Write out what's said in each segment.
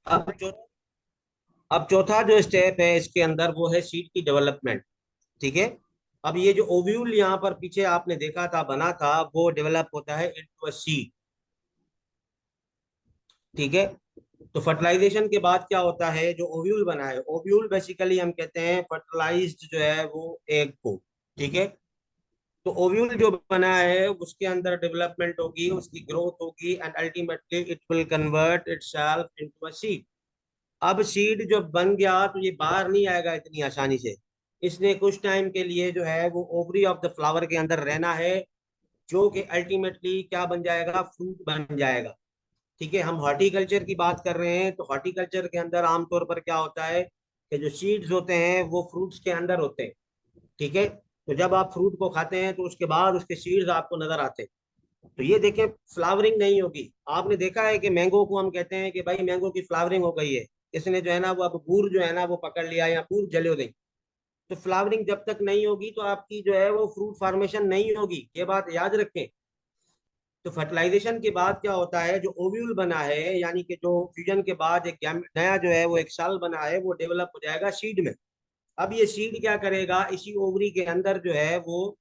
अब जो अब चौथा जो स्टेप है इसके अंदर वो है सीड की डेवलपमेंट। ठीक है। अब ये जो ओव्यूल यहाँ पर पीछे आपने देखा था बना था वो डेवलप होता है इनटू अ सीड। ठीक है। तो फर्टिलाइजेशन के बाद क्या होता है, जो ओव्यूल बना है, ओव्यूल बेसिकली हम कहते हैं फर्टिलाइज्ड जो है वो एग को। ठीक है। तो ओव्यूल जो बना है उसके अंदर डेवलपमेंट होगी, उसकी ग्रोथ होगी, and ultimately it will convert itself into a seed. अब सीड जो बन गया तो ये बाहर नहीं आएगा इतनी आसानी से। इसने कुछ टाइम के लिए जो है वो ओवरी ऑफ द फ्लावर के अंदर रहना है, जो कि अल्टीमेटली क्या बन जाएगा, फ्रूट बन जाएगा। ठीक है। हम हॉर्टिकल्चर की बात कर रहे हैं, तो हॉर्टिकल्चर के अंदर आमतौर पर क्या होता है कि जो सीड्स होते हैं वो फ्रूट्स के अंदर होते हैं। ठीक है। तो जब आप फ्रूट को खाते हैं तो उसके बाद उसके सीड्स आपको नजर आते हैं। तो ये देखें, फ्लावरिंग नहीं होगी। आपने देखा है कि मैंगो को हम कहते हैं कि भाई मैंगो की फ्लावरिंग हो गई है, इसने जो है ना वो अब बूर जो है ना वो पकड़ लिया या बूर जले दें। तो फ्लावरिंग जब तक नहीं होगी तो आपकी जो है वो फ्रूट फार्मेशन नहीं होगी, ये बात याद रखें। तो फर्टिलाइजेशन के बाद क्या होता है, जो ओव्यूल बना है यानी कि जो फ्यूजन के बाद एक नया जो है वो एक साल बना है वो डेवलप हो जाएगा सीड में। अब ये सीड क्या करेगा, इसी ओवरी के अंदर जो है वो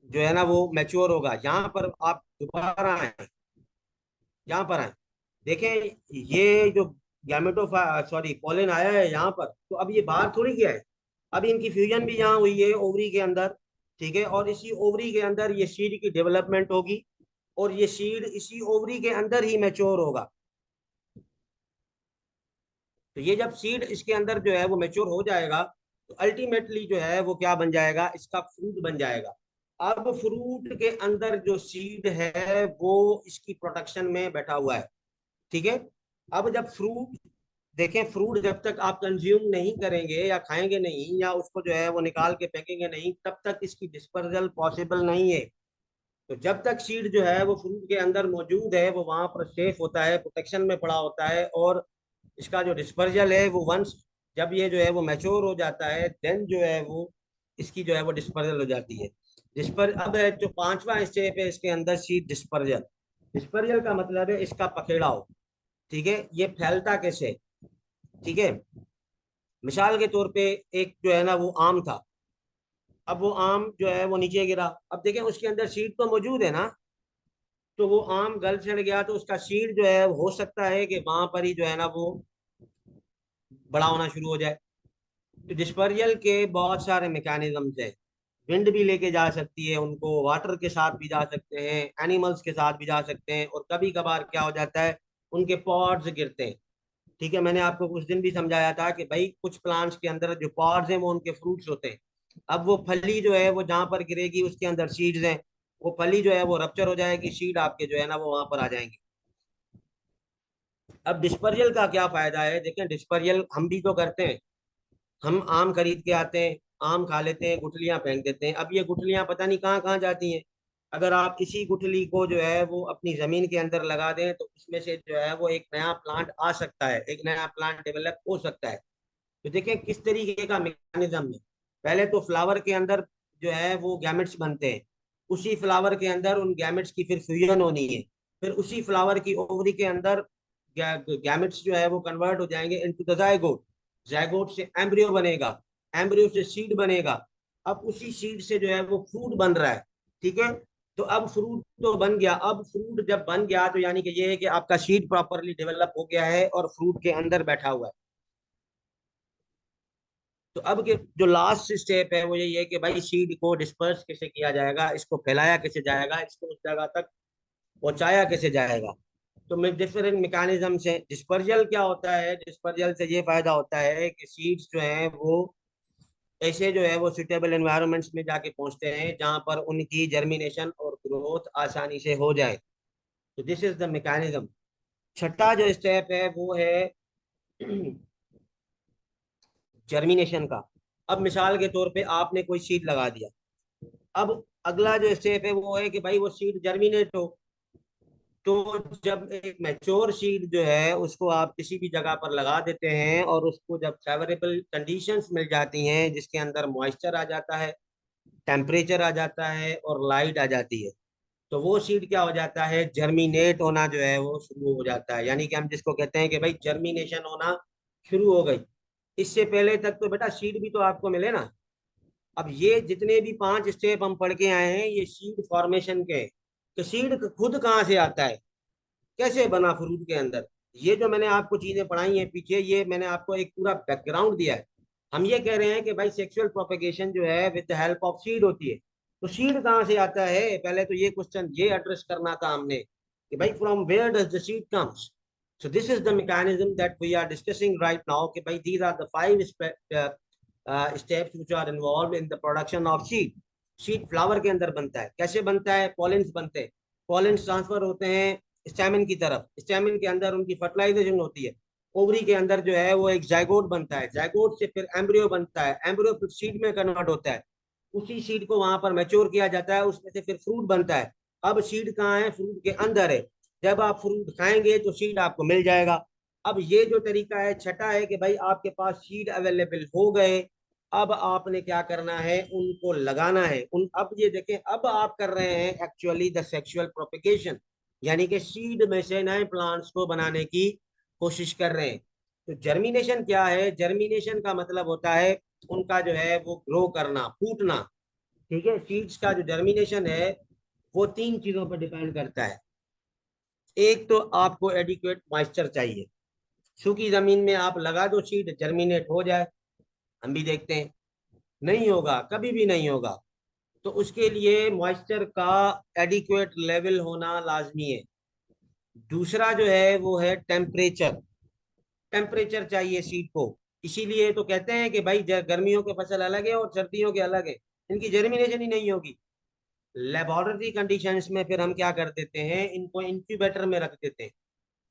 जो है ना वो मैच्योर होगा। यहाँ पर आप दोबारा आए, यहाँ पर आए, देखें ये जो गैमेटो सॉरी पोलन आया है यहाँ पर, तो अब ये बाहर थोड़ी गया है। अब इनकी फ्यूजन भी यहाँ हुई है ओवरी के अंदर। ठीक है। और इसी ओवरी के अंदर ये सीड की डेवलपमेंट होगी, और ये सीड इसी ओवरी के अंदर ही मैच्योर होगा। तो ये जब सीड इसके अंदर जो है वो मैच्योर हो जाएगा, तो अल्टीमेटली जो है वो क्या बन जाएगा, इसका फ्रूट बन जाएगा। अब फ्रूट के अंदर जो सीड है वो इसकी प्रोटेक्शन में बैठा हुआ है। ठीक है। अब जब फ्रूट, देखें फ्रूट जब तक आप कंज्यूम नहीं करेंगे या खाएंगे नहीं या उसको जो है वो निकाल के फेंकेंगे नहीं, तब तक इसकी डिस्पर्जल पॉसिबल नहीं है। तो जब तक सीड जो है वो फ्रूट के अंदर मौजूद है वो वहां पर सेफ होता है, प्रोटेक्शन में पड़ा होता है। और इसका जो डिस्पर्जल है वो वंस, जब ये जो है वो मैच्योर हो जाता है, देन जो है वो इसकी जो है वो डिस्पर्जल हो जाती है। डिस्पर अब है जो पांचवा स्टेप है इसके अंदर, सीड डिस्पर्जल। डिस्पर्जल का मतलब है इसका पखेड़ाव। ठीक है। ये फैलता कैसे, ठीक है। मिसाल के तौर पे एक जो है ना वो आम था। अब वो आम जो है वो नीचे गिरा, अब देखें उसके अंदर सीड तो मौजूद है ना। तो वो आम गल सड़ गया तो उसका सीड जो है हो सकता है कि वहां पर ही जो है ना वो बड़ा होना शुरू हो जाए। तो डिस्पर्जल के बहुत सारे मैकेनिज्म्स है। विंड भी लेके जा सकती है उनको, वाटर के साथ भी जा सकते हैं, एनिमल्स के साथ भी जा सकते हैं, और कभी कभार क्या हो जाता है, उनके पॉड्स गिरते हैं। ठीक है। मैंने आपको कुछ दिन भी समझाया था कि भाई कुछ प्लांट्स के अंदर जो पॉड्स हैं वो उनके फ्रूट्स होते हैं। अब वो फली जो है वो जहां पर गिरेगी उसके अंदर सीड्स हैं, वो फली जो है वो रप्चर हो जाएगी, सीड आपके जो है ना वो वहां पर आ जाएंगे। अब डिस्पर्जल का क्या फायदा है, देखें डिस्पर्जल हम भी तो करते हैं। हम आम खरीद के आते हैं, आम खा लेते हैं, गुठलियां फेंक देते हैं। अब ये गुठलियां पता नहीं कहाँ कहाँ जाती हैं। अगर आप इसी गुठली को जो है वो अपनी जमीन के अंदर लगा दें तो उसमें से जो है वो एक नया प्लांट आ सकता है, एक नया प्लांट डेवलप हो सकता है। तो देखिए किस तरीके का मैकेनिज्म है। पहले तो फ्लावर के अंदर जो है वो गैमेट्स बनते हैं, उसी फ्लावर के अंदर उन गैमेट्स की फिर फ्यूजन होनी है, फिर उसी फ्लावर की ओवरी के अंदर गैमेट्स जो है वो कन्वर्ट हो जाएंगे इनटू द जायगोट। जायगोट से एम्ब्रियो बनेगा, एम्ब्रियो से सीड बनेगा। अब उसी सीड से जो है वो फ्रूट बन रहा है। ठीक है। तो अब फ्रूट तो बन गया, अब फ्रूट जब बन गया तो यानी कि ये है कि आपका सीड प्रॉपरली डेवलप हो गया है और फ्रूट के अंदर बैठा हुआ है। तो अब के जो लास्ट स्टेप है वो यही है कि भाई सीड को डिस्पर्स कैसे किया जाएगा, इसको फैलाया कैसे जाएगा, इसको उस जगह तक पहुंचाया कैसे जाएगा। तो मैं डिफरेंट मैकेनिज्म से, डिस्पर्जल क्या होता है, डिस्पर्जल से ये फायदा होता है कि सीड्स जो हैं वो ऐसे जो है वो सुटेबल एनवायरनमेंट्स में जाके पहुंचते हैं जहां पर उनकी जर्मिनेशन और ग्रोथ आसानी से हो जाए। तो दिस इज द मैकेनिज्म। छठा जो स्टेप है वो है जर्मिनेशन का। अब मिसाल के तौर पे आपने कोई सीड लगा दिया, अब अगला जो स्टेप है वो है कि भाई वो सीड जर्मिनेट हो। तो जब एक मैच्योर सीड जो है उसको आप किसी भी जगह पर लगा देते हैं और उसको जब फेवरेबल कंडीशंस मिल जाती हैं जिसके अंदर मॉइस्चर आ जाता है, टेम्परेचर आ जाता है और लाइट आ जाती है, तो वो सीड क्या हो जाता है, जर्मिनेट होना जो है वो शुरू हो जाता है। यानी कि हम जिसको कहते हैं कि भाई जर्मिनेशन होना शुरू हो गई। इससे पहले तक तो बेटा सीड भी तो आपको मिले ना। अब ये जितने भी 5 स्टेप हम पढ़ के आए हैं ये सीड फॉर्मेशन के हैं। तो सीड खुद कहाँ से आता है, कैसे बना फ्रूट के अंदर, ये जो मैंने आपको चीजें पढ़ाई हैं पीछे, ये मैंने आपको एक पूरा बैकग्राउंड दिया है। हम ये कह रहे हैं कि भाई सेक्सुअल प्रोपेगेशन जो है with the help of seed होती है। तो सीड कहाँ से आता है, पहले तो ये क्वेश्चन ये एड्रेस करना था हमने कि भाई from where does the seed comes. So this is the mechanism that we are discussing right now कि भाई these are the 5 steps which are involved in the production of seed. Seed flower के अंदर बनता है, कैसे बनता है, pollens बनते हैं, पॉलेंस ट्रांसफर होते हैं स्टैमिन की तरफ, स्टैमिन के अंदर उनकी फर्टिलाइजेशन होती है, ओवरी के अंदर जो है वो एक जाइगोट बनता है, जाइगोट से फिर एम्ब्रियो बनता है, एम्ब्रियो फिर सीड में कन्वर्ट होता है, उसी सीड को वहां पर मैच्योर किया जाता है, उसमें से फिर फ्रूट बनता है। अब सीड कहाँ है, फ्रूट के अंदर है। जब आप फ्रूट खाएंगे तो सीड आपको मिल जाएगा। अब ये जो तरीका है छठा है कि भाई आपके पास सीड अवेलेबल हो गए, अब आपने क्या करना है, उनको लगाना है। उन अब ये देखें, अब आप कर रहे हैं एक्चुअली द सेक्सुअल प्रोपेगेशन, यानी कि सीड में से नए प्लांट्स को बनाने की कोशिश कर रहे हैं। तो जर्मिनेशन क्या है, जर्मिनेशन का मतलब होता है उनका जो है वो ग्रो करना, फूटना। ठीक है, सीड्स का जो जर्मिनेशन है वो 3 चीजों पर डिपेंड करता है। एक तो आपको एडिक्वेट मॉइस्चर चाहिए, सूखी जमीन में आप लगा दो सीड, जर्मिनेट हो जाए, हम भी देखते हैं, नहीं होगा, कभी भी नहीं होगा। तो उसके लिए मॉइस्चर का एडिक्वेट लेवल होना लाजमी है। दूसरा जो है वो है टेम्परेचर, टेम्परेचर चाहिए सीड को। इसीलिए तो कहते हैं कि भाई गर्मियों के फसल अलग है और सर्दियों के अलग है, इनकी जर्मिनेशन ही नहीं होगी। लेबोरेटरी कंडीशंस में फिर हम क्या कर देते हैं, इनको इंक्यूबेटर में रख देते हैं।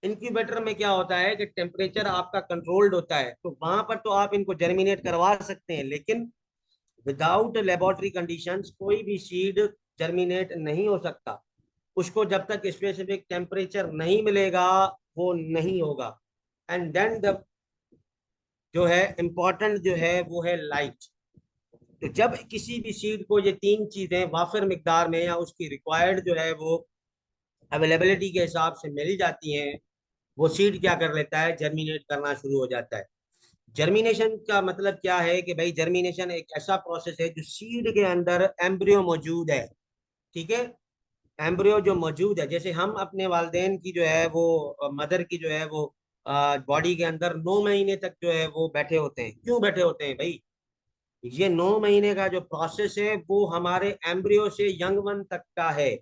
इंक्यूबेटर में क्या होता है कि टेम्परेचर आपका कंट्रोल्ड होता है, तो वहां पर तो आप इनको जर्मिनेट करवा सकते हैं, लेकिन विदाउट लेबोरेटरी कंडीशंस कोई भी सीड जर्मिनेट नहीं हो सकता। उसको जब तक स्पेसिफिक टेम्परेचर नहीं मिलेगा वो नहीं होगा। एंड देन द जो है इम्पोर्टेंट जो है वो है लाइट। तो जब किसी भी सीड को ये 3 चीजें वाफिर मिकदार में या उसकी रिक्वायर्ड जो है वो अवेलेबिलिटी के हिसाब से मिल जाती हैं, वो सीड क्या कर लेता है, जर्मिनेट करना शुरू हो जाता है। जर्मिनेशन का मतलब क्या है कि भाई जर्मिनेशन एक ऐसा प्रोसेस है जो सीड के अंदर एम्ब्रियो मौजूद है। ठीक है, एम्ब्रियो जो मौजूद है, जैसे हम अपने वालदेन की जो है वो मदर की जो है वो बॉडी के अंदर 9 महीने तक जो है वो बैठे होते हैं। क्यों बैठे होते हैं भाई, ये 9 महीने का जो प्रोसेस है वो हमारे एम्ब्रियो से यंग वन तक का है।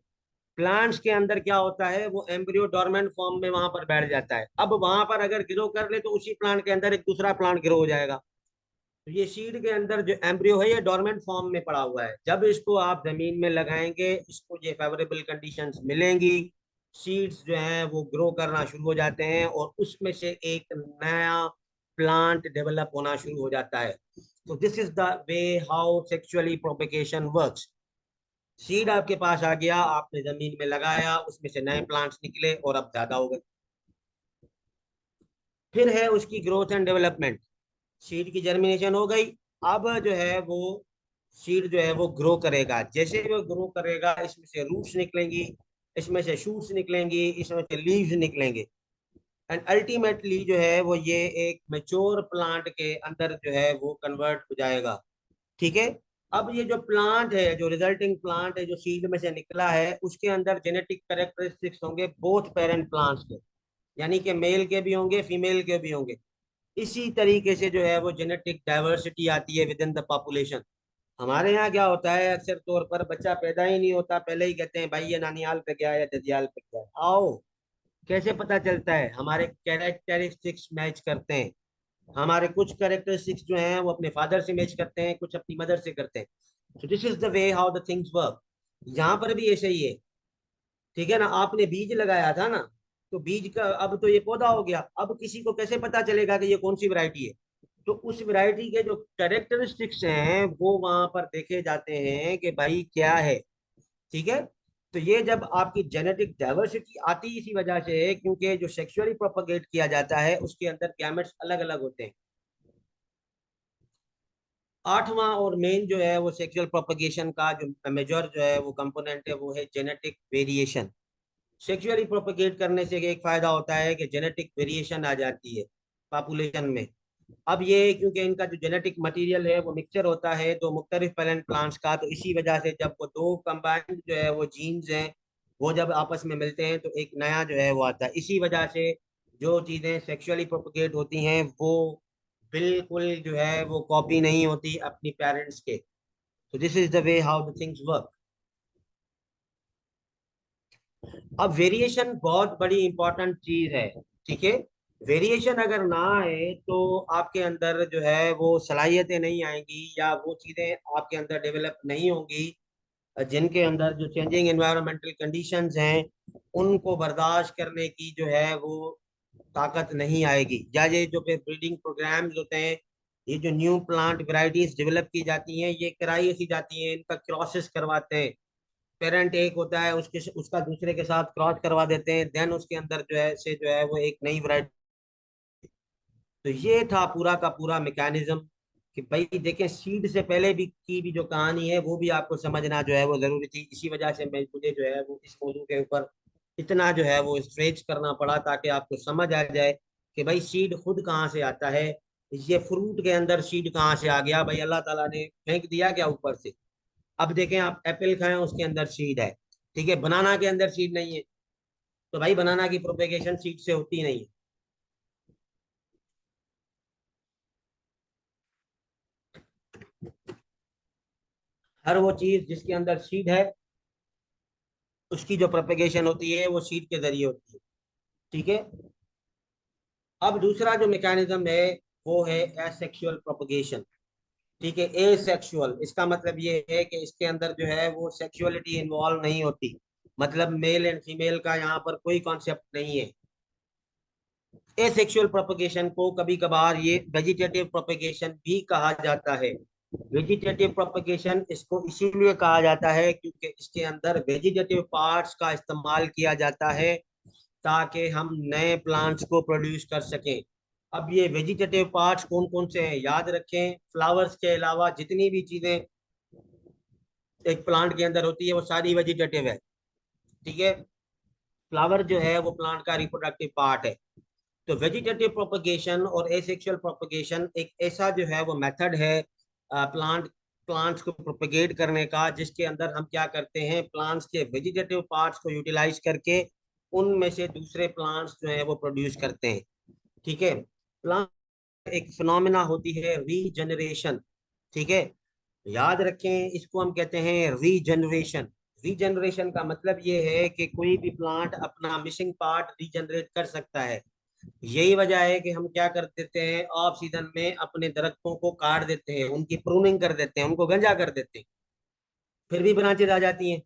प्लांट्स के अंदर क्या होता है, वो एम्ब्रियो डोरमेंट फॉर्म में वहां पर बैठ जाता है। अब वहां पर अगर ग्रो कर ले तो उसी प्लांट के अंदर एक दूसरा प्लांट ग्रो हो जाएगा। तो ये सीड के अंदर जो एम्ब्रियो है ये डोरमेंट फॉर्म में पड़ा हुआ है। जब इसको आप जमीन में लगाएंगे, इसको ये फेवरेबल कंडीशंस मिलेंगी, सीड्स जो हैं वो ग्रो करना शुरू हो जाते हैं और उसमें से एक नया प्लांट डेवलप होना शुरू हो जाता है। तो this is the way how sexually propagation works. Seed आपके पास आ गया, आपने जमीन में लगाया, उसमें से नए प्लांट्स निकले और अब ज्यादा हो गए। फिर है उसकी ग्रोथ एंड डेवलपमेंट। सीड की जर्मिनेशन हो गई, अब जो है वो सीड जो है वो ग्रो करेगा। जैसे वो ग्रो करेगा इसमें से रूट्स निकलेंगी, इसमें से शूट्स निकलेंगी, इसमें से लीव्स निकलेंगे, एंड अल्टीमेटली जो है वो ये एक मेच्योर प्लांट के अंदर जो है वो कन्वर्ट हो जाएगा। ठीक है, अब ये जो प्लांट है, जो रिजल्टिंग प्लांट है जो सीड में से निकला है, उसके अंदर जेनेटिक कैरेक्टरिस्टिक्स होंगे बोथ पेरेंट प्लांट्स के, यानी कि मेल के भी होंगे फीमेल के भी होंगे। इसी तरीके से जो है वो जेनेटिक डाइवर्सिटी आती है विद इन द पॉपुलेशन। हमारे यहाँ क्या होता है, अक्सर तौर पर बच्चा पैदा ही नहीं होता, पहले ही कहते हैं भाई ये नानियाल पे गया या ददियाल पे गया। आओ, कैसे पता चलता है, हमारे कैरेक्टरिस्टिक्स मैच करते हैं। हमारे कुछ कैरेक्टरिस्टिक्स जो हैं वो अपने फादर से मैच करते हैं, कुछ अपनी मदर से करते हैं। तो this is the way how the things work. यहाँ पर भी ऐसे ही है। ठीक है ना, आपने बीज लगाया था ना, तो बीज का अब तो ये पौधा हो गया, अब किसी को कैसे पता चलेगा कि ये कौन सी वैरायटी है। तो उस वैरायटी के जो कैरेक्टरिस्टिक्स हैं वो वहां पर देखे जाते हैं कि भाई क्या है। ठीक है, तो ये जब आपकी जेनेटिक डाइवर्सिटी आती इसी वजह से है, क्योंकि जो सेक्सुअली प्रोपगेट किया जाता है उसके अंदर गैमेट्स अलग अलग होते हैं। आठवां और मेन जो है वो सेक्सुअल प्रोपगेशन का जो मेजर जो है वो कंपोनेंट है वो है जेनेटिक वेरिएशन। सेक्सुअली प्रोपगेट करने से एक फायदा होता है कि जेनेटिक वेरिएशन आ जाती है पॉपुलेशन में। अब ये क्योंकि इनका जो जेनेटिक मटेरियल है वो मिक्सचर होता है तो मुख्तलिफ पेरेंट प्लांट्स का, तो इसी वजह से जब वो दो कंबाइंड जो है वो जीन्स हैं वो जब आपस में मिलते हैं तो एक नया जो है वो आता है। इसी वजह से जो चीज़ें सेक्सुअली प्रोपगेट होती हैं वो बिल्कुल जो है वो कॉपी नहीं होती अपनी पेरेंट्स के। तो this is the way how the things work. अब वेरिएशन बहुत बड़ी इंपॉर्टेंट चीज है। ठीक है, वेरिएशन अगर ना आए तो आपके अंदर जो है वो सलाहियतें नहीं आएंगी या वो चीजें आपके अंदर डेवलप नहीं होंगी जिनके अंदर जो चेंजिंग एनवायरमेंटल कंडीशंस हैं उनको बर्दाश्त करने की जो है वो ताकत नहीं आएगी। या ये जो ब्रीडिंग प्रोग्राम्स होते हैं, ये जो न्यू प्लांट वैरायटीज डेवलप की जाती हैं ये कराई ऐसी जाती हैं, इनका क्रॉसेस करवाते हैं। पेरेंट एक होता है उसके उसका दूसरे के साथ क्रॉस करवा देते हैं, देन उसके अंदर जो है से जो है वो एक नई वैरायटी। तो ये था पूरा का पूरा मैकेनिज्म कि भाई देखें सीड से पहले भी की भी जो कहानी है वो भी आपको समझना जो है वो जरूरी थी। इसी वजह से मैं मुझे जो है वो इस मौजू के ऊपर इतना जो है वो स्ट्रेच करना पड़ा ताकि आपको समझ आ जाए कि भाई सीड खुद कहाँ से आता है। ये फ्रूट के अंदर सीड कहाँ से आ गया, भाई अल्लाह ताला ने फेंक दिया क्या ऊपर से। अब देखें आप एप्पल खाएं उसके अंदर सीड है, ठीक है, बनाना के अंदर सीड नहीं है, तो भाई बनाना की प्रोपेगेशन सीड से होती नहीं है। हर वो चीज जिसके अंदर सीड है उसकी जो प्रोपेगेशन होती है वो सीड के जरिए होती है। ठीक है, अब दूसरा जो मैकेनिज्म है वो है एसेक्सुअल प्रोपेगेशन। ठीक है, एसेक्सुअल इसका मतलब ये है कि इसके अंदर जो है वो सेक्सुअलिटी इन्वॉल्व नहीं होती, मतलब मेल एंड फीमेल का यहाँ पर कोई कॉन्सेप्ट नहीं है। एसेक्सुअल प्रोपेगेशन को कभी कभार ये वेजिटेटिव प्रोपेगेशन भी कहा जाता है। वेजिटेटिव प्रोपेगेशन इसको इसीलिए कहा जाता है क्योंकि इसके अंदर वेजिटेटिव पार्ट्स का इस्तेमाल किया जाता है ताकि हम नए प्लांट्स को प्रोड्यूस कर सकें। अब ये वेजिटेटिव पार्ट्स कौन कौन से हैं याद रखें, फ्लावर्स के अलावा जितनी भी चीजें एक प्लांट के अंदर होती है वो सारी वेजिटेटिव है। ठीक है, फ्लावर जो है वो प्लांट का रिप्रोडक्टिव पार्ट है। तो वेजिटेटिव प्रोपगेशन और एसेक्सुअल प्रोपगेशन एक ऐसा जो है वो मेथड है प्लांट्स को प्रोपगेट करने का जिसके अंदर हम क्या करते हैं, प्लांट्स के वेजिटेटिव पार्ट्स को यूटिलाइज करके उनमें से दूसरे प्लांट्स जो है वो प्रोड्यूस करते हैं। ठीक है, प्लांट एक फिनोमिना होती है रीजनरेशन। ठीक है, याद रखें इसको हम कहते हैं रीजनरेशन। रीजनरेशन का मतलब ये है कि कोई भी प्लांट अपना मिसिंग पार्ट रीजनरेट कर सकता है। यही वजह है कि हम क्या कर देते हैं ऑफ सीजन में अपने दरख्तों को काट देते हैं, उनकी प्रूनिंग कर देते हैं, उनको गंजा कर देते हैं, फिर भी ब्रांचेज आ जाती हैं।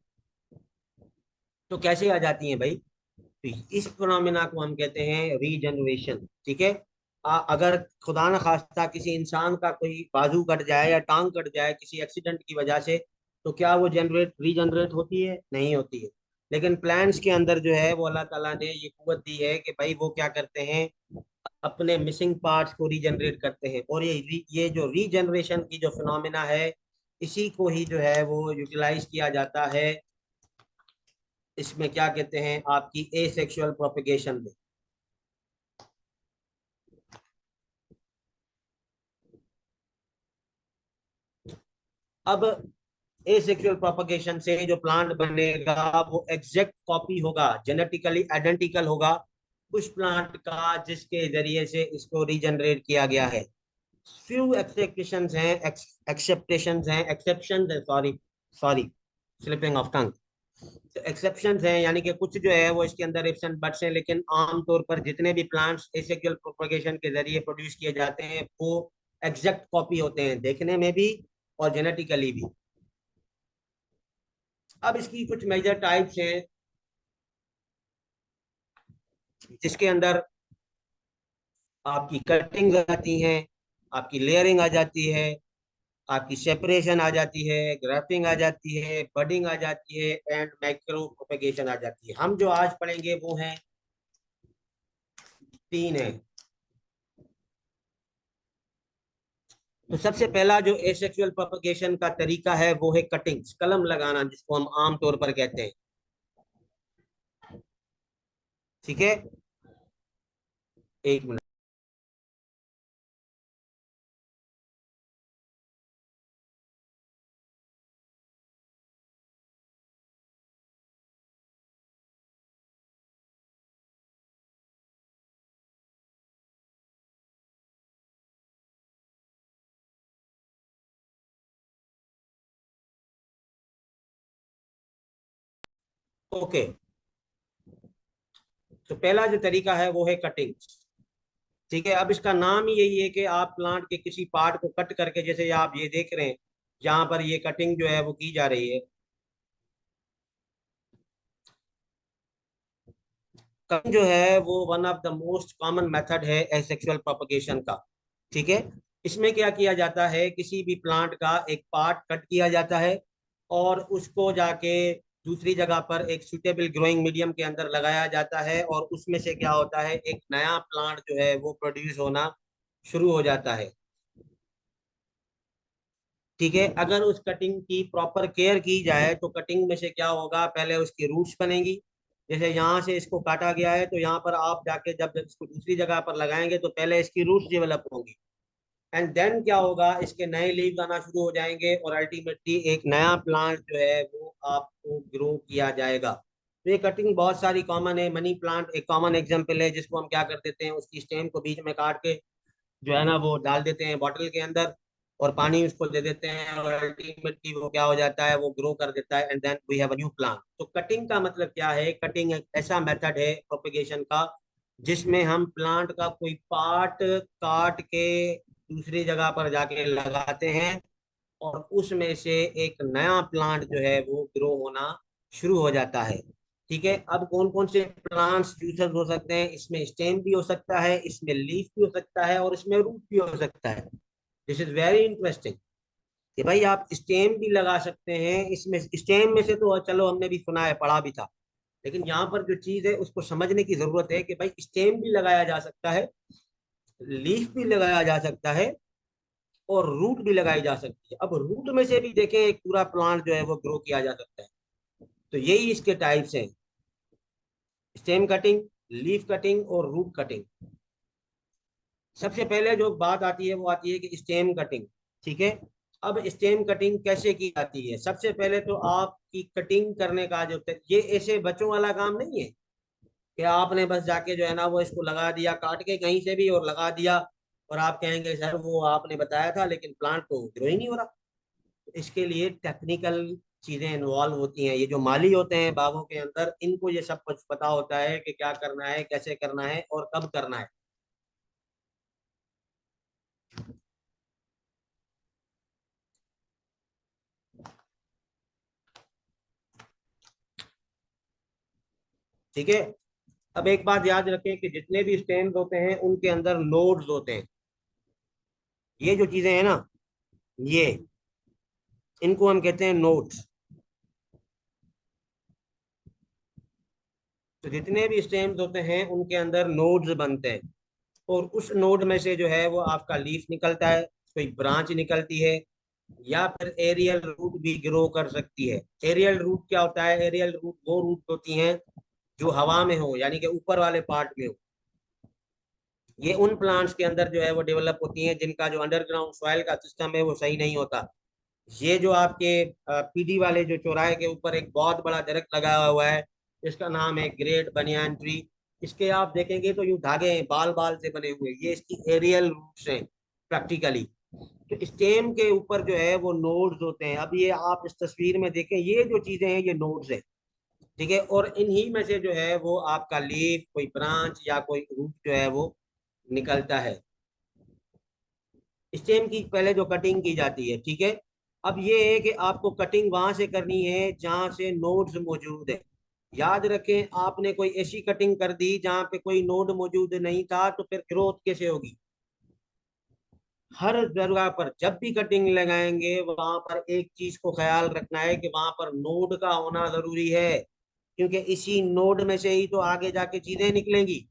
तो कैसे आ जाती हैं भाई, तो इस फिनोमिना को हम कहते हैं रीजनरेशन। ठीक है, अगर खुदा न खास्ता किसी इंसान का कोई बाजू कट जाए या टांग कट जाए किसी एक्सीडेंट की वजह से, तो क्या वो जनरेट रीजनरेट होती है? नहीं होती है। लेकिन प्लांट्स के अंदर जो है वो अल्लाह ताला ने ये कुव्वत दी है कि भाई वो क्या करते हैं, अपने मिसिंग पार्ट्स को रीजनरेट करते हैं। और ये जो रीजनरेशन की जो फिनोमिना है इसी को ही जो है वो यूटिलाइज किया जाता है, इसमें क्या कहते हैं आपकी एसेक्सुअल प्रोपेगेशन में। अब एसेक्सुअल प्रोपेगेशन से जो प्लांट बनेगा वो एग्जैक्ट कॉपी होगा, जेनेटिकली आइडेंटिकल होगा उस प्लांट का जिसके जरिए से इसको रीजनरेट किया गया है। फ्यू एक्सेप्शंस हैं, एक्सेप्टेशंस हैं, एक्सेप्शंस है, sorry sorry, slipping of tongue. तो एक्सेप्शंस हैं यानी कि कुछ जो है वो इसके अंदर इफ्स एंड बट्स हैं, लेकिन आमतौर पर जितने भी प्लांट्स एसेक्सुअल प्रोपेगेशन के जरिए प्रोड्यूस किए जाते हैं वो एग्जैक्ट कॉपी होते हैं, देखने में भी और जेनेटिकली भी। अब इसकी कुछ मेजर टाइप्स हैं जिसके अंदर आपकी कटिंग आती हैं, आपकी लेयरिंग आ जाती है, आपकी सेपरेशन आ जाती है, ग्राफ्टिंग आ जाती है, बडिंग आ जाती है एंड माइक्रो प्रोपेगेशन आ जाती है। हम जो आज पढ़ेंगे वो हैं तीन है। तो सबसे पहला जो एसेक्सुअल प्रोपगेशन का तरीका है वो है कटिंग, कलम लगाना, जिसको हम आम तौर पर कहते हैं। ठीक है, एक मिनट। ओके, तो पहला जो तरीका है वो है कटिंग। ठीक है, अब इसका नाम ही यही है कि आप प्लांट के किसी पार्ट को कट करके, जैसे आप ये देख रहे हैं जहां पर ये कटिंग जो है वो की जा रही है। कटिंग जो है वो one of the most common method है एसेक्सुअल प्रोपगेशन का। ठीक है, इसमें क्या किया जाता है, किसी भी प्लांट का एक पार्ट कट किया जाता है और उसको जाके दूसरी जगह पर एक सुटेबल ग्रोइंग मीडियम के अंदर लगाया जाता है, और उसमें से क्या होता है, एक नया प्लांट जो है वो प्रोड्यूस होना शुरू हो जाता है। ठीक है, अगर उस कटिंग की प्रॉपर केयर की जाए तो कटिंग में से क्या होगा, पहले उसकी रूट्स बनेगी। जैसे यहाँ से इसको काटा गया है, तो यहाँ पर आप जाके जब जब इसको दूसरी जगह पर लगाएंगे तो पहले इसकी रूट्स डेवलप होंगी, एंड देन क्या होगा, इसके नए लीव आना शुरू हो जाएंगे और अल्टीमेटली एक नया प्लांट जो है वो आपको ग्रो किया जाएगा। तो ये कटिंग बहुत सारी कॉमन है। मनी प्लांट एक कॉमन एग्जांपल है, जिसको हम क्या कर देते हैं, उसकी स्टेम को बीच में काट के जो है ना वो डाल देते हैं बॉटल के अंदर, और पानी उसको दे देते हैं, और अल्टीमेटली वो क्या हो जाता है, वो ग्रो कर देता है, and then we have a new plant. तो कटिंग का मतलब क्या है, कटिंग एक ऐसा मेथड है प्रोपेगेशन का जिसमें हम प्लांट का कोई पार्ट काट के दूसरी जगह पर जाके लगाते हैं, और उसमें से एक नया प्लांट जो है वो ग्रो होना शुरू हो जाता है। ठीक है, अब कौन कौन से प्लांट्स यूजर्स हो सकते हैं, इसमें स्टेम भी हो सकता है, इसमें लीफ भी हो सकता है, और इसमें रूट भी हो सकता है। दिस इज वेरी इंटरेस्टिंग कि भाई आप स्टेम भी लगा सकते हैं। इसमें स्टेम में से तो चलो हमने भी सुना है, पढ़ा भी था, लेकिन यहाँ पर जो चीज है उसको समझने की जरूरत है कि भाई स्टेम भी लगाया जा सकता है, लीफ भी लगाया जा सकता है, और रूट भी लगाई जा सकती है। अब रूट में से भी देखें, एक पूरा प्लांट जो है वो ग्रो किया जा सकता है। तो यही इसके टाइप्स हैं, स्टेम कटिंग, लीफ कटिंग और रूट कटिंग। सबसे पहले जो बात आती है वो आती है कि स्टेम कटिंग। ठीक है, अब स्टेम कटिंग कैसे की जाती है, सबसे पहले तो आपकी कटिंग करने का जो ये ऐसे बच्चों वाला काम नहीं है कि आपने बस जाके जो है ना वो इसको लगा दिया काट के कहीं से भी और लगा दिया, और आप कहेंगे सर वो आपने बताया था लेकिन प्लांट तो ग्रो ही नहीं हो रहा। इसके लिए टेक्निकल चीजें इन्वॉल्व होती हैं। ये जो माली होते हैं बागों के अंदर, इनको ये सब कुछ पता होता है कि क्या करना है, कैसे करना है और कब करना है। ठीक है, अब एक बात याद रखें कि जितने भी स्टेम्स होते हैं उनके अंदर नोड्स होते हैं। ये जो चीजें हैं ना, ये इनको हम कहते हैं नोड्स। तो जितने भी स्टेम्स होते हैं उनके अंदर नोड्स बनते हैं, और उस नोड में से जो है वो आपका लीफ निकलता है, कोई ब्रांच निकलती है, या फिर एरियल रूट भी ग्रो कर सकती है। एरियल रूट क्या होता है, एरियल रूट वो रूट होती हैं जो हवा में हो, यानी कि ऊपर वाले पार्ट में हो। ये उन प्लांट्स के अंदर जो है वो डेवलप होती हैं जिनका जो अंडरग्राउंड सॉइल का सिस्टम है वो सही नहीं होता। ये जो आपके पीडी वाले जो चौराहे के ऊपर एक बहुत बड़ा दरख्त लगाया हुआ है, इसका नाम है ग्रेट बनियान ट्री। इसके आप देखेंगे तो यूं धागे हैं, बाल बाल से बने हुए, ये इसकी एरियल रूट्स हैं प्रैक्टिकली। तो स्टेम के ऊपर जो है वो नोड्स होते हैं। अब ये आप इस तस्वीर में देखें, ये जो चीजें हैं ये नोड्स है। ठीक है, और इन्हीं में से जो है वो आपका लीफ, कोई ब्रांच या कोई रूट जो है वो निकलता है। स्टेम की पहले जो कटिंग की जाती है। ठीक है, अब ये है कि आपको कटिंग वहां से करनी है जहां से नोड्स मौजूद है। याद रखें, आपने कोई ऐसी कटिंग कर दी जहां पे कोई नोड मौजूद नहीं था, तो फिर ग्रोथ कैसे होगी। हर जगह पर जब भी कटिंग लगाएंगे वहां पर एक चीज को ख्याल रखना है कि वहां पर नोड का होना जरूरी है, क्योंकि इसी नोड में से ही तो आगे जाके चीजें निकलेंगी।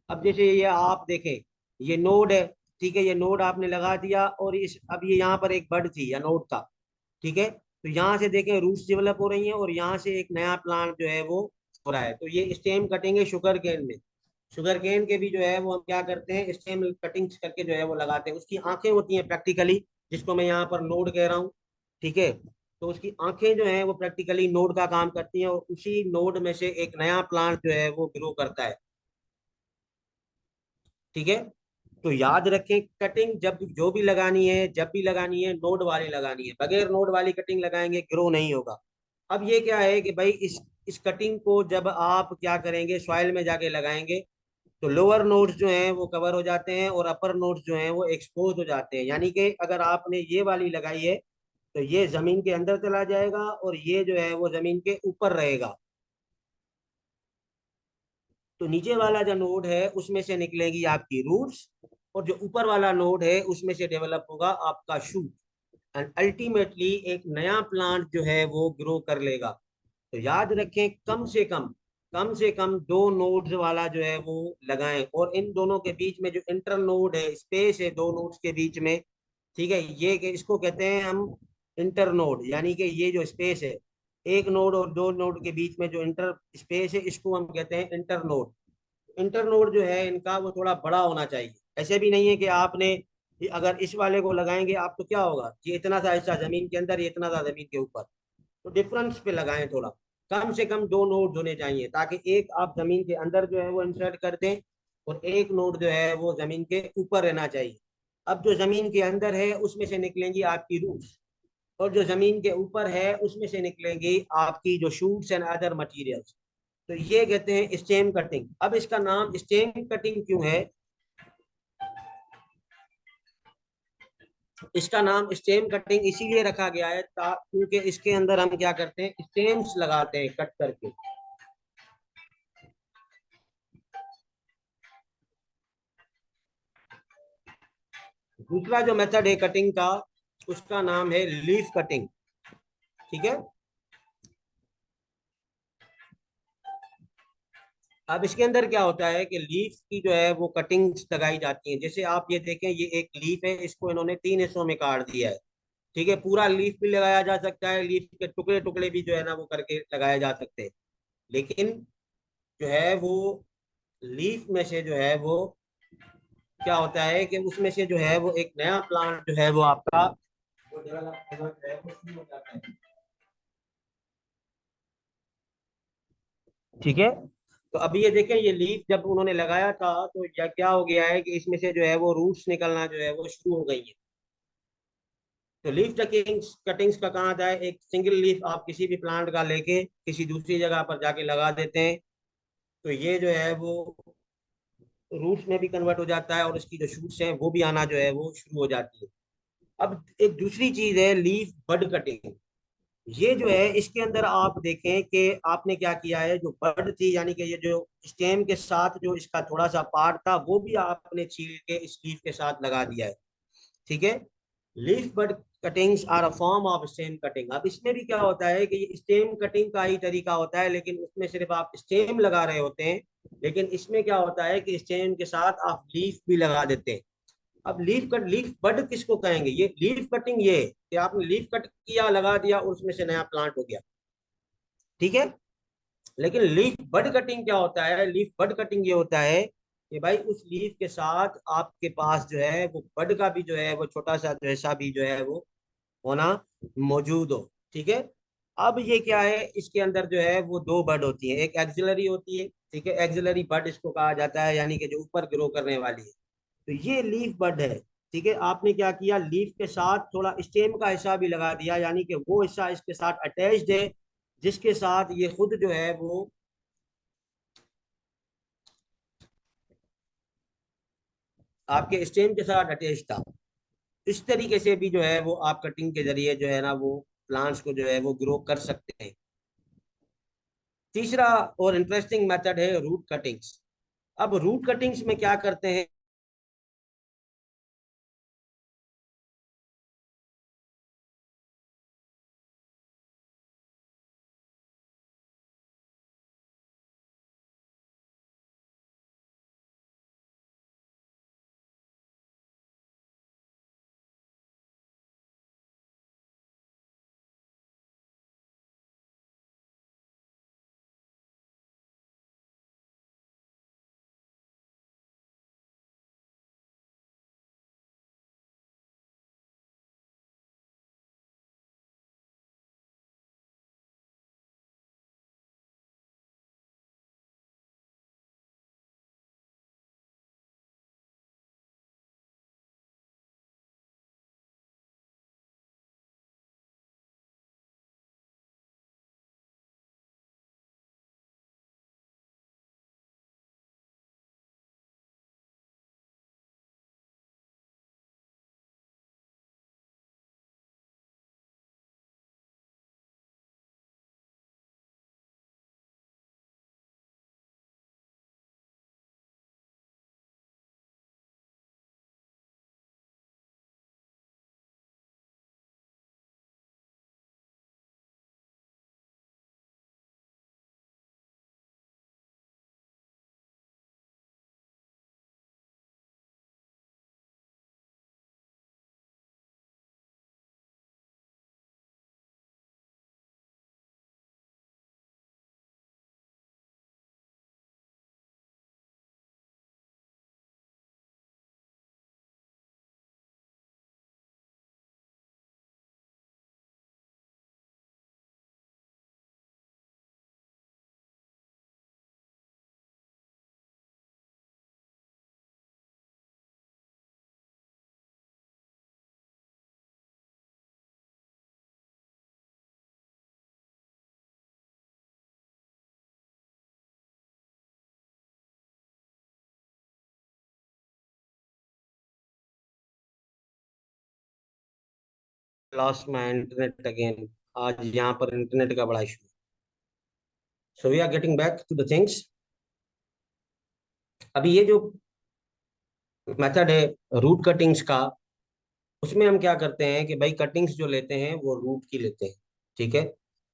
अब जैसे ये आप देखें, ये नोड है, ठीक है, ये नोड आपने लगा दिया, और इस अब ये यहाँ पर एक बड थी या नोड था, ठीक है। तो यहाँ से देखें रूट्स डेवलप हो रही हैं, और यहाँ से एक नया प्लांट जो है वो हो रहा है। तो ये स्टेम कटिंग है शुगर केन में। शुगर केन के भी जो है वो हम क्या करते हैं, स्टेम कटिंग्स करके जो है वो लगाते हैं। उसकी आंखें होती हैं प्रैक्टिकली, जिसको मैं यहाँ पर नोड कह रहा हूँ, ठीक है। तो उसकी आंखें जो है वो प्रैक्टिकली नोड का काम करती हैं, और उसी नोड में से एक नया प्लांट जो है वो ग्रो करता है, ठीक है। तो याद रखें, कटिंग जब जो भी लगानी है, जब भी लगानी है, नोड वाली लगानी है। बगैर नोड वाली कटिंग लगाएंगे ग्रो नहीं होगा। अब ये क्या है कि भाई इस कटिंग को जब आप क्या करेंगे, सॉइल में जाके लगाएंगे, तो लोअर नोड्स जो हैं वो कवर हो जाते हैं, और अपर नोड्स जो हैं वो एक्सपोज हो जाते हैं। यानी कि अगर आपने ये वाली लगाई है, तो ये जमीन के अंदर चला जाएगा, और ये जो है वो जमीन के ऊपर रहेगा। तो नीचे वाला जो नोड है उसमें से निकलेगी आपकी रूट्स, और जो ऊपर वाला नोड है उसमें से डेवलप होगा आपका शूट, एंड अल्टीमेटली एक नया प्लांट जो है वो ग्रो कर लेगा। तो याद रखें, कम से कम दो नोड्स वाला जो है वो लगाएं, और इन दोनों के बीच में जो इंटर नोड है, स्पेस है दो नोड्स के बीच में, ठीक है, ये इसको कहते हैं हम इंटर नोड। यानी कि ये जो स्पेस है एक नोड और दो नोड के बीच में जो इंटर स्पेस है, इसको हम कहते हैं इंटर नोड। इंटर नोड जो है इनका वो थोड़ा बड़ा होना चाहिए। ऐसे भी नहीं है कि आपने अगर इस वाले को लगाएंगे आप, तो क्या होगा, ये इतना सा हिस्सा जमीन के अंदर, ये इतना सा जमीन के ऊपर। तो डिफरेंस पे लगाएं थोड़ा। कम से कम दो नोड होने चाहिए, ताकि एक आप जमीन के अंदर जो है वो इंसर्ट कर दें, और एक नोड जो है वो जमीन के ऊपर रहना चाहिए। अब जो जमीन के अंदर है उसमें से निकलेंगी आपकी रूट्स, और जो जमीन के ऊपर है उसमें से निकलेंगी आपकी जो शूट्स एंड अदर मटेरियल्स। तो ये कहते हैं स्टेम कटिंग। अब इसका नाम स्टेम कटिंग क्यों है? इसका नाम स्टेम कटिंग इसीलिए रखा गया है क्योंकि इसके अंदर हम क्या करते हैं, स्टेम्स लगाते हैं कट करके। दूसरा जो मेथड है कटिंग का, उसका नाम है लीफ कटिंग, ठीक है। अब इसके अंदर क्या होता है कि लीफ की जो है वो कटिंग्स लगाई जाती हैं। जैसे आप ये देखें, ये एक लीफ है, इसको इन्होंने तीन हिस्सों में काट दिया है, ठीक है। पूरा लीफ भी लगाया जा सकता है, लीफ के टुकड़े टुकड़े भी जो है ना वो करके लगाए जा सकते हैं। लेकिन जो है वो लीफ में से जो है वो क्या होता है कि उसमें से जो है वो एक नया प्लांट जो है वो आपका वो डेवलप होना जो है वो शुरू हो जाता है, ठीक है। तो अभी ये देखें, ये लीफ जब उन्होंने लगाया था, तो क्या हो गया है कि इसमें से जो है वो रूट्स निकलना जो है वो शुरू हो गई है। तो लीफ कटिंग्स कटिंग्स का कहा जाए, एक सिंगल लीफ आप किसी भी प्लांट का लेके किसी दूसरी जगह पर जाके लगा देते हैं, तो ये जो है वो रूट्स में भी कन्वर्ट हो जाता है, और इसकी जो शूट्स हैं वो भी आना जो है वो शुरू हो जाती है। अब एक दूसरी चीज है लीफ बड कटिंग। ये जो है इसके अंदर आप देखें कि आपने क्या किया है, जो बड थी यानी कि ये जो स्टेम के साथ जो इसका थोड़ा सा पार्ट था, वो भी आपने छील के इस लीफ के साथ लगा दिया है, ठीक है। Leaf bud cuttings are a form of stem cutting. अब इसमें भी क्या होता है कि ये स्टेम कटिंग का ही तरीका होता है, लेकिन उसमें सिर्फ आप स्टेम लगा रहे होते हैं। लेकिन इसमें क्या होता है कि स्टेम के साथ आप लीफ भी लगा देते हैं। अब लीफ बड किसको कहेंगे? ये लीफ कटिंग ये है कि आपने लीफ कट किया, लगा दिया, और उसमें से नया प्लांट हो गया, ठीक है। लेकिन लीफ बड कटिंग क्या होता है? लीफ बड कटिंग ये होता है कि भाई उस लीफ के साथ आपके पास जो है वो बड का भी जो है वो छोटा सा जैसा भी जो है वो होना मौजूद हो, ठीक है। अब ये क्या है, इसके अंदर जो है वो दो बड होती है, एक एक्सिलरी होती है, ठीक है। एक्सिलरी बड इसको कहा जाता है, यानी कि जो ऊपर ग्रो करने वाली है। तो ये लीफ बड है, ठीक है। आपने क्या किया, लीफ के साथ थोड़ा स्टेम का हिस्सा भी लगा दिया, यानी कि वो हिस्सा इसके साथ अटैच्ड है, जिसके साथ ये खुद जो है वो आपके स्टेम के साथ अटैच था। इस तरीके से भी जो है वो आप कटिंग के जरिए जो है ना वो प्लांट्स को जो है वो ग्रो कर सकते हैं। तीसरा और इंटरेस्टिंग मेथड है रूट कटिंग्स। अब रूट कटिंग्स में क्या करते हैं, लॉस्ट माय इंटरनेट अगेन। आज यहाँ पर इंटरनेट का बड़ा issue. So we are getting back to the things. अभी ये जो मेथड है रूट कटिंग्स का, उसमें हम क्या करते हैं कि भाई कटिंग्स जो लेते हैं वो रूट की लेते हैं। ठीक है।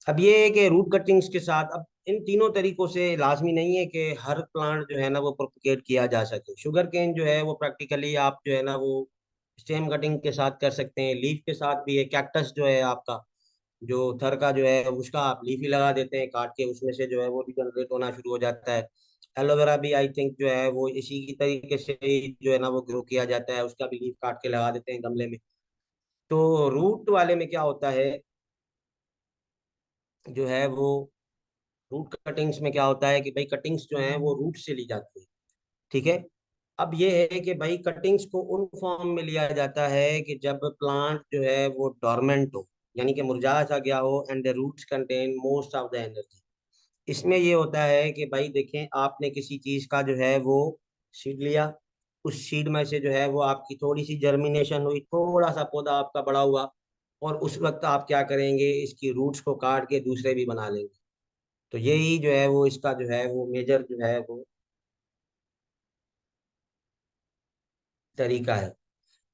अब ये है कि रूट कटिंग्स के साथ, अब इन तीनों तरीकों से लाजमी नहीं है कि हर प्लांट जो है ना वो प्रोपिगेट किया जा सके। शुगर केन जो है वो प्रैक्टिकली आप जो है ना वो स्टेम कटिंग के साथ कर सकते हैं, लीफ के साथ भी है। कैक्टस जो है आपका, जो थर का जो है उसका आप लीफ ही लगा देते हैं काट के, उसमें से जो है वो रिजनरेट होना शुरू हो जाता है। एलोवेरा भी आई थिंक जो है वो इसी की तरीके से ही जो है ना वो ग्रो किया जाता है, उसका भी लीफ काट के लगा देते हैं गमले में। तो रूट वाले में क्या होता है, जो है वो रूट कटिंग्स में क्या होता है कि भाई कटिंग्स जो है वो रूट से ली जाती है। ठीक है। अब ये है कि भाई कटिंग्स को उन फॉर्म में लिया जाता है कि जब प्लांट जो है वो डोरमेंट हो, यानी कि मुरझा सा गया हो, and the roots contain most of the energy. इसमें ये होता है कि भाई देखें, आपने किसी चीज का जो है वो सीड लिया, उस सीड में से जो है वो आपकी थोड़ी सी जर्मिनेशन हुई, थोड़ा सा पौधा आपका बड़ा हुआ, और उस वक्त आप क्या करेंगे, इसकी रूट्स को काट के दूसरे भी बना लेंगे। तो यही जो है वो इसका जो है वो मेजर जो है वो तरीका है।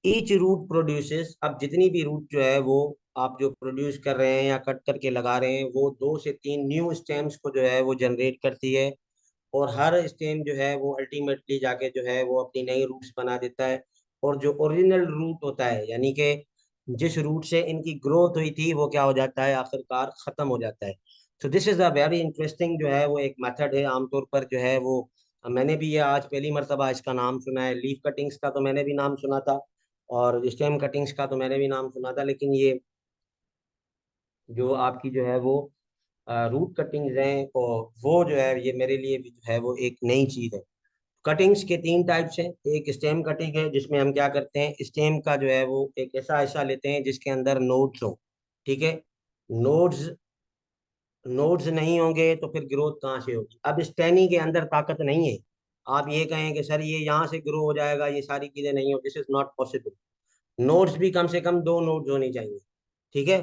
ईच रूट प्रोड्यूसेस, अब जितनी भी रूट जो है वो आप जो प्रोड्यूस कर रहे हैं या कट करके लगा रहे हैं, वो 2 से 3 न्यू स्टेम्स को जो है वो जनरेट करती है। और हर स्टेम जो है वो अल्टीमेटली जाके जो है वो अपनी नई रूट्स बना देता है। और जो ओरिजिनल रूट होता है, यानी कि जिस रूट से इनकी ग्रोथ हुई थी, वो क्या हो जाता है, आखिरकार खत्म हो जाता है। तो this is a very interesting जो है वो एक मेथड है। आमतौर पर जो है वो मैंने भी ये आज पहली मर्तबा इसका नाम सुना है। लीफ कटिंग्स का तो मैंने भी नाम सुना था, और स्टेम कटिंग्स का तो मैंने भी नाम सुना था, लेकिन ये जो आपकी जो है वो रूट कटिंग्स हैं, और वो जो है ये मेरे लिए भी जो है वो एक नई चीज़ है। कटिंग्स के 3 टाइप्स हैं। एक स्टेम कटिंग है, जिसमें हम क्या करते हैं, स्टेम का जो है वो एक ऐसा हिस्सा लेते हैं जिसके अंदर नोड्स हो। ठीक है। नोड्स नोड्स नहीं होंगे तो फिर ग्रोथ कहाँ से होगी। अब स्टेनी के अंदर ताकत नहीं है। आप ये कहें कि सर ये यहाँ से ग्रो हो जाएगा, ये सारी चीजें नहीं हो, this is not possible. Nodes भी कम से कम 2 नोड्स होनी चाहिए। ठीक है।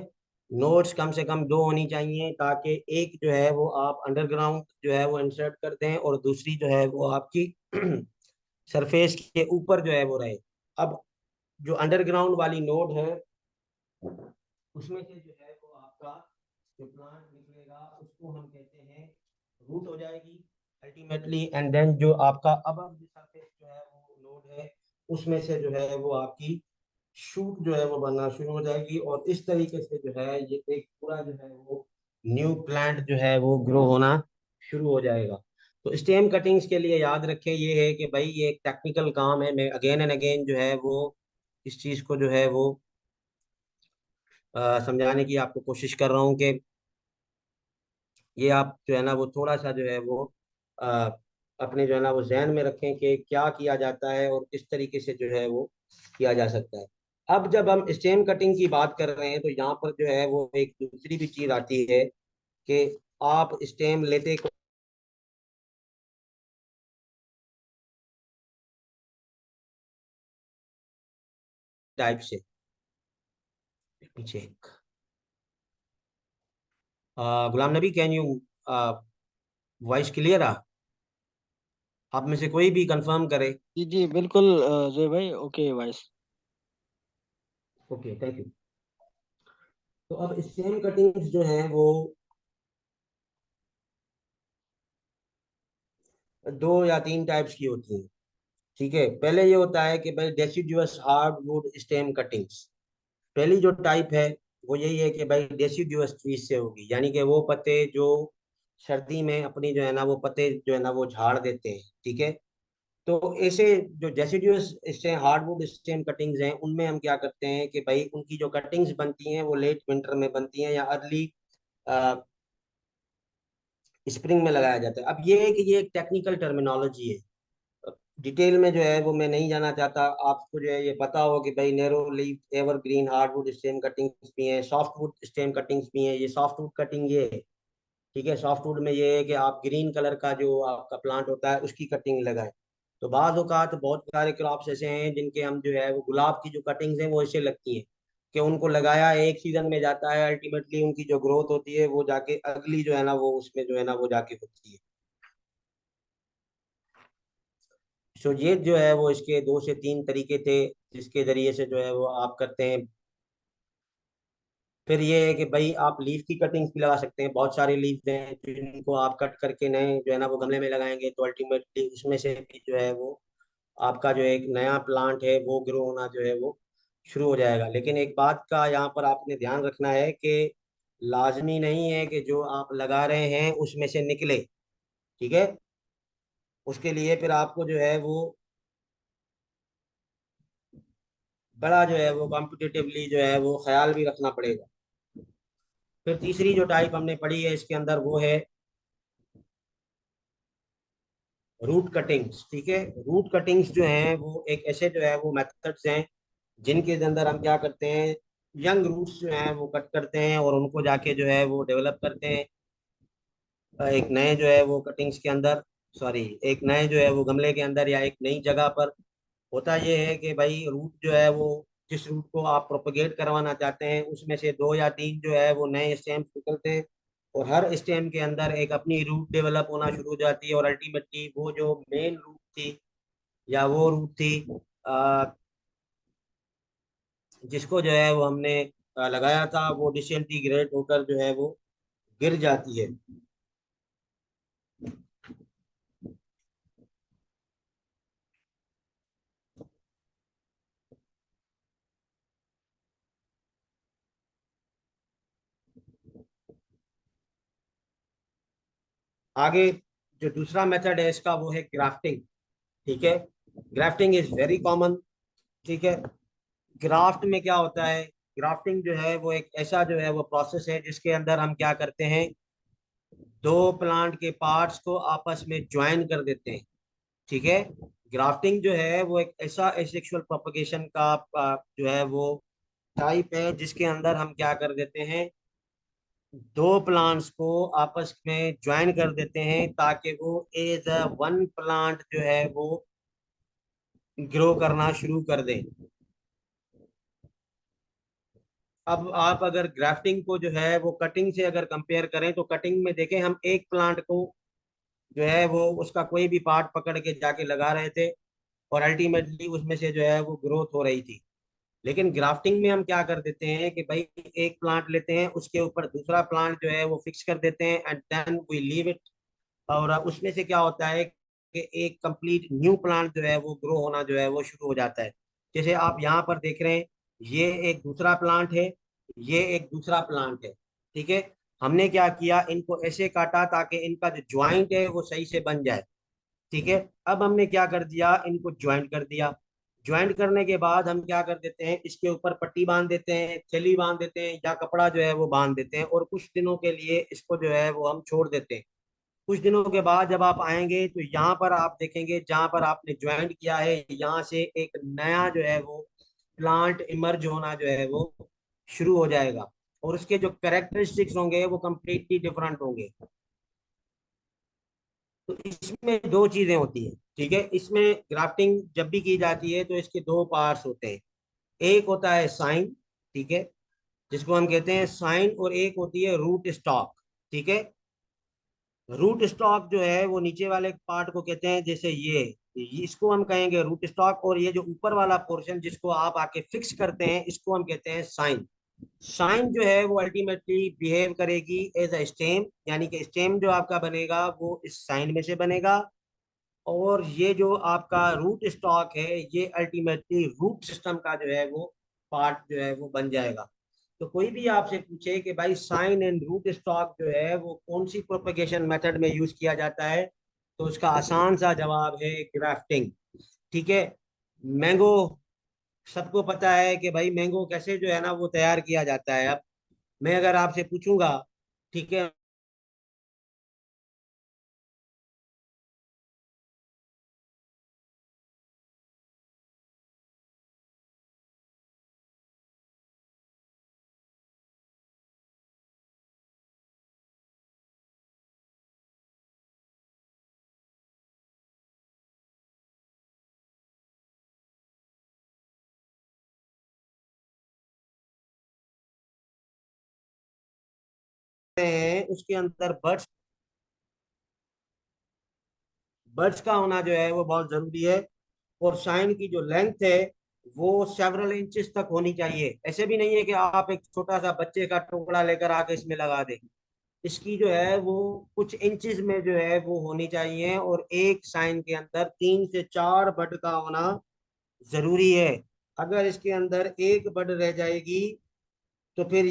नोड्स कम से कम 2 होनी चाहिए, ताकि एक जो है वो आप अंडरग्राउंड जो है वो इंसर्ट कर दें, और दूसरी जो है वो आपकी सरफेस के ऊपर जो है वो रहे। अब जो अंडरग्राउंड वाली नोड है, उसमें से जो है वो आपका जो प्लांट निकलेगा उसको हम कहते हैं रूट हो जाएगी अल्टीमेटली। एंड देन जो आपका अब सरफेस जो है वो नोड है, उसमें से जो है वो आपकी शूट जो है वो बनना शुरू हो जाएगी, और इस तरीके से जो है ये एक पूरा जो है वो न्यू प्लांट जो है वो ग्रो होना शुरू हो जाएगा। तो स्टेम कटिंग्स के लिए याद रखें ये है कि भाई ये एक टेक्निकल काम है। मैं अगेन एंड अगेन जो है वो इस चीज को जो है वो समझाने की आपको कोशिश कर रहा हूँ कि ये आप जो है ना वो थोड़ा सा जो है वो अ, अपने जो है ना वो जहन में रखें कि क्या किया जाता है और किस तरीके से जो है वो किया जा सकता है। अब जब हम स्टेम कटिंग की बात कर रहे हैं, तो यहाँ पर जो है वो एक दूसरी भी चीज आती है कि आप स्टेम लेते टाइप से पीछे। Ghulam Nabi, can you voice clear आ? आप में से कोई भी कंफर्म करे। जी जी बिल्कुल जय भाई, okay voice. Okay, thank you. तो अब स्टेम कटिंग्स जो हैं वो 2 या 3 टाइप्स की होती हैं। ठीक है। पहले ये होता है कि भाई डेसिडुअस हार्डवुड स्टेम कटिंग्स। पहली जो टाइप है वो यही है कि भाई डेसिडुअस ट्रीज से होगी, यानी कि वो पत्ते जो सर्दी में अपनी जो है ना वो पत्ते जो है ना वो झाड़ देते हैं। ठीक है। तो ऐसे जो deciduous stem hardwood stem cuttings हैं, उनमें हम क्या करते हैं कि भाई उनकी जो कटिंग्स बनती हैं वो लेट विंटर में बनती हैं या अर्ली स्प्रिंग में लगाया जाता है। अब ये है कि ये एक टेक्निकल टर्मिनोलॉजी है, डिटेल में जो है वो मैं नहीं जाना चाहता। आपको जो है ये पता हो कि भाई narrow leaf evergreen hardwood stem cuttings भी हैं, सॉफ्टवुड स्टेम कटिंग्स भी हैं। ये सॉफ्टवुड कटिंग ये है। ठीक है। सॉफ्टवुड में ये है कि आप ग्रीन कलर का जो आपका प्लांट होता है उसकी कटिंग लगाएं। तो बाज औकात बहुत सारे क्रॉप्स ऐसे हैं जिनके हम जो है वो गुलाब की जो कटिंग्स हैं वो ऐसे लगती हैं। कि उनको लगाया एक सीजन में जाता है, अल्टीमेटली उनकी जो ग्रोथ होती है वो जाके अगली जो है ना वो उसमें जो है ना वो जाके होती है। सो ये जो है वो इसके 2 से 3 तरीके थे जिसके जरिए से जो है वो आप करते हैं। फिर ये है कि भाई आप लीफ की कटिंग्स भी लगा सकते हैं, बहुत सारे लीफ हैं जिनको आप कट करके नए जो है ना वो गमले में लगाएंगे तो अल्टीमेटली उसमें से भी जो है वो आपका जो एक नया प्लांट है वो ग्रो होना जो है वो शुरू हो जाएगा। लेकिन एक बात का यहाँ पर आपने ध्यान रखना है कि लाजमी नहीं है कि जो आप लगा रहे हैं उसमें से निकले। ठीक है, उसके लिए फिर आपको जो है वो बड़ा जो है वो कॉम्पिटिटिवली जो है वो ख्याल भी रखना पड़ेगा। फिर तीसरी जो टाइप हमने पढ़ी है इसके अंदर वो है रूट कटिंग्स। ठीक है, रूट कटिंग्स जो हैं वो एक ऐसे जो है वो मेथड्स हैं जिनके अंदर हम क्या करते हैं, यंग रूट्स जो हैं वो कट करते हैं और उनको जाके जो है वो डेवलप करते हैं एक नए जो है वो कटिंग्स के अंदर, सॉरी, एक नए जो है वो गमले के अंदर या एक नई जगह पर। होता ये है कि भाई रूट जो है वो जिस रूट को आप प्रोपगेट करवाना चाहते हैं उसमें से 2 या 3 जो है वो नए स्टेम्स निकलते हैं और हर स्टेम के अंदर एक अपनी रूट डेवलप होना शुरू हो जाती है और अल्टीमेटली वो जो मेन रूट थी या वो रूट थी अ, जिसको जो है वो हमने लगाया था वो डिसइंटीग्रेट होकर जो है वो गिर जाती है। आगे जो दूसरा मेथड है इसका वो है ग्राफ्टिंग। ठीक है, ग्राफ्टिंग इज वेरी कॉमन। ठीक है, ग्राफ्ट में क्या होता है, ग्राफ्टिंग जो है वो एक ऐसा जो है वो प्रोसेस है जिसके अंदर हम क्या करते हैं, दो प्लांट के पार्ट्स को आपस में ज्वाइन कर देते हैं। ठीक है, ग्राफ्टिंग जो है वो एक ऐसा एसेक्सुअल प्रोपगेशन का जो है वो टाइप है जिसके अंदर हम क्या कर देते हैं, दो प्लांट्स को आपस में ज्वाइन कर देते हैं ताकि वो एज अ वन प्लांट जो है वो ग्रो करना शुरू कर दें। अब आप अगर ग्राफ्टिंग को जो है वो कटिंग से अगर कंपेयर करें तो कटिंग में देखें हम एक प्लांट को जो है वो उसका कोई भी पार्ट पकड़ के जाके लगा रहे थे और अल्टीमेटली उसमें से जो है वो ग्रोथ हो रही थी। लेकिन ग्राफ्टिंग में हम क्या कर देते हैं कि भाई एक प्लांट लेते हैं उसके ऊपर दूसरा प्लांट जो है वो फिक्स कर देते हैं and then we leave it. और उसमें से क्या होता है कि एक कंप्लीट न्यू प्लांट जो है वो ग्रो होना जो है वो शुरू हो जाता है। जैसे आप यहाँ पर देख रहे हैं, ये एक दूसरा प्लांट है, ये एक दूसरा प्लांट है। ठीक है, हमने क्या किया, इनको ऐसे काटा ताकि इनका जो ज्वाइंट है वो सही से बन जाए। ठीक है, अब हमने क्या कर दिया, इनको ज्वाइंट कर दिया। ज्वाइंट करने के बाद हम क्या कर देते हैं, इसके ऊपर पट्टी बांध देते हैं, थैली बांध देते हैं या कपड़ा जो है वो बांध देते हैं और कुछ दिनों के लिए इसको जो है वो हम छोड़ देते हैं। कुछ दिनों के बाद जब आप आएंगे तो यहाँ पर आप देखेंगे जहाँ पर आपने ज्वाइंट किया है यहाँ से एक नया जो है वो प्लांट इमर्ज होना जो है वो शुरू हो जाएगा और उसके जो कैरेक्टरिस्टिक्स होंगे वो कम्प्लीटली डिफरेंट होंगे। तो इसमें दो चीजें होती हैं। ठीक है, इसमें ग्राफ्टिंग जब भी की जाती है तो इसके दो पार्ट्स होते हैं। एक होता है साइन, ठीक है, जिसको हम कहते हैं साइन, और एक होती है रूट स्टॉक। ठीक है, रूट स्टॉक जो है वो नीचे वाले पार्ट को कहते हैं, जैसे इसको हम कहेंगे रूट स्टॉक और ये जो ऊपर वाला पोर्शन जिसको आप आके फिक्स करते हैं इसको हम कहते हैं साइन। साइन जो है वो अल्टीमेटली बिहेव करेगी एज अ स्टेम, यानी कि स्टेम जो आपका बनेगा वो इस साइन में से बनेगा और ये जो आपका रूट स्टॉक है ये अल्टीमेटली रूट सिस्टम का जो है वो पार्ट जो है वो बन जाएगा। तो कोई भी आपसे पूछे कि भाई साइन एंड रूट स्टॉक जो है वो कौन सी प्रोपेगेशन मेथड में यूज किया जाता है, तो उसका आसान सा जवाब है ग्राफ्टिंग। ठीक है, मैंगो, सबको पता है कि भाई मैंगो कैसे जो है ना वो तैयार किया जाता है। अब मैं अगर आपसे पूछूंगा, ठीक है, हैं उसके अंदर बर्ड्स बर्ड्स का होना जो है वो बहुत जरूरी है। और साइन की जो लेंथ है वो सेवरल इंचेस तक होनी चाहिए। ऐसे भी नहीं है कि आप एक छोटा सा बच्चे का टुकड़ा लेकर आके इसमें लगा दें। इसकी जो है वो कुछ इंचेस में जो है वो होनी चाहिए। और एक साइन के अंदर 3 से 4 बर्ड का होना जरूरी है। अगर इसके अंदर एक बर्ड रह जाएगी तो फिर